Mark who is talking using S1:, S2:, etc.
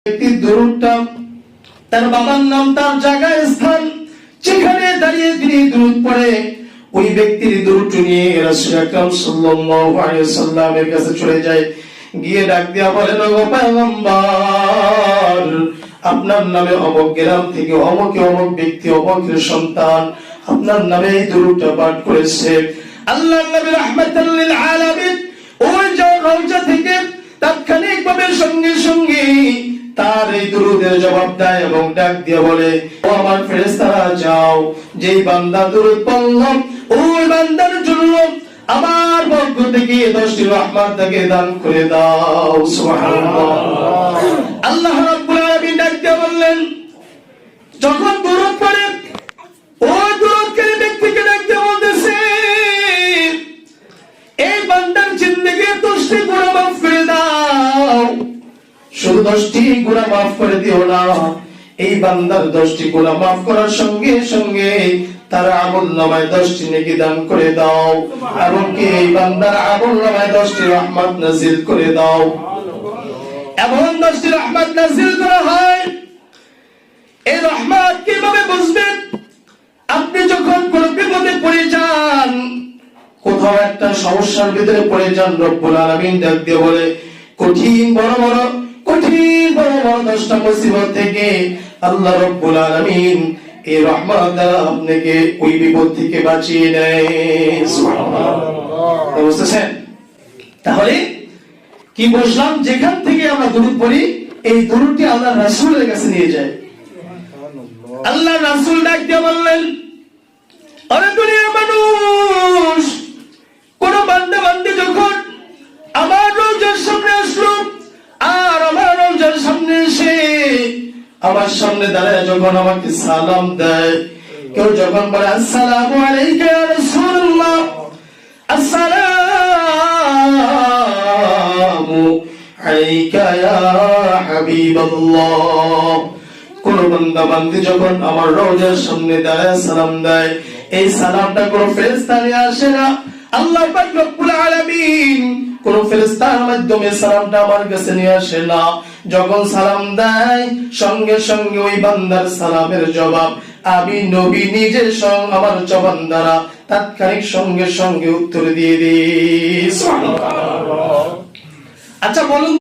S1: ব্যক্তির দুরূদটা তার বাবার নাম, তার জায়গা, স্থান, যেখানে দাঁড়িয়ে তিনি দুরূদ পড়ে, ওই ব্যক্তির দুরূদ নিয়ে রাসূল আকরাম সাল্লাল্লাহু আলাইহি ওয়াসাল্লামের কাছে চলে যায়, গিয়ে ডাক দিয়া বলেন, ওগো পয়গম্বর, আপনার নামে অমুক গ্রাম থেকে অমুক অমুক ব্যক্তি, অমুকের সন্তান আপনার নামে এই দুরূদটা পাঠ করেছে। আল্লাহর নবী রাহমাতাল লিল আলামিন ওই রওজা থেকে তাৎক্ষণিকভাবে সঙ্গে সঙ্গে তার এই দুরূদের জবাব দেয় এবং ডাক দিয়ে বলে, ও আমার ফেরেশতারা, যাও, যেই বান্দা দুরূদ পড়ল ওই বান্দার জন্য আমার পক্ষ থেকে 10টি রহমত তাকে দান করে দাও। সুবহানাল্লাহ। আল্লাহ রাব্বুল আলামিন ডাক দিয়ে বললেন, যখন দুরূদ পড়ে ওই দুরূদকারী ব্যক্তিকে ডাক দিয়ে বলতেছে, এই বান্দার জিন্দেগির 10টি গুনাহ মাফ করে দাও। শুধু 10টি গুনাহ মাফ করে দিও না, এই বান্দার 10টি গুনাহ মাফ করার সঙ্গে সঙ্গে তার আমলনামায় 10টি নেকি দান করে দাও, এবং কি এই বান্দার আমলনামায় 10টি রহমত নাযিল করে দাও। এমন 10টি রহমত নাযিল করা হয়। এই রহমত কিভাবে বুঝবেন? আপনি যখন কোন বিপদে পড়ে যান, কোথাও একটা সমস্যার ভিতরে পড়ে যান, রব্বুল আলামিন ডাক দিয়ে বলে, কঠিন বড় বড় 10টা মুসিবত থেকে আল্লাহ রব্বুল আলামিন এই রহমত দ্বারা আপনাকে ওই বিপদ থেকে বাঁচিয়ে নেয়। সুবহানাল্লাহ। বুঝতেছেন? তাহলে কি বুঝলাম? যেখান থেকে আমরা দুরূদ পড়ি, এই দুরূদটি আল্লাহর রাসূলের কাছে নিয়ে যায়। আল্লাহর রাসূল ডাক দিয়ে বললেন, আরে দুনিয়ার মানুষ, কোন বান্দা বান্দি যখন আমার রওজার সামনে আসলো, আর আমার রওজার সামনে এসে আমার সামনে দাঁড়ায় যখন আমাকে সালাম দেয়, কেউ যখন বলে, আসসালামু আলাইকা ইয়া রাসূলুল্লাহ, আসসালামু আলাইকা ইয়া হাবিবাল্লাহ, কোন বান্দা বান্দি যখন আমার রওজার সামনে দাঁড়ায় সালাম দেয়, এই সালামটা কোন ফেরেশতা নিয়ে আসে না, আল্লাহ পাক রব্বুল আলামিন কোন ফেরেশতার মাধ্যমে সালামটা আমার কাছে নিয়ে আসে না। যখন সালাম দেয়, সঙ্গে সঙ্গে ওই বান্দার সালামের জবাব আমি নবী নিজে আমার জবান দ্বারা তাৎক্ষণিক সঙ্গে সঙ্গে উত্তর দিয়ে দিই। সুবহানাল্লাহ। আচ্ছা বলুন।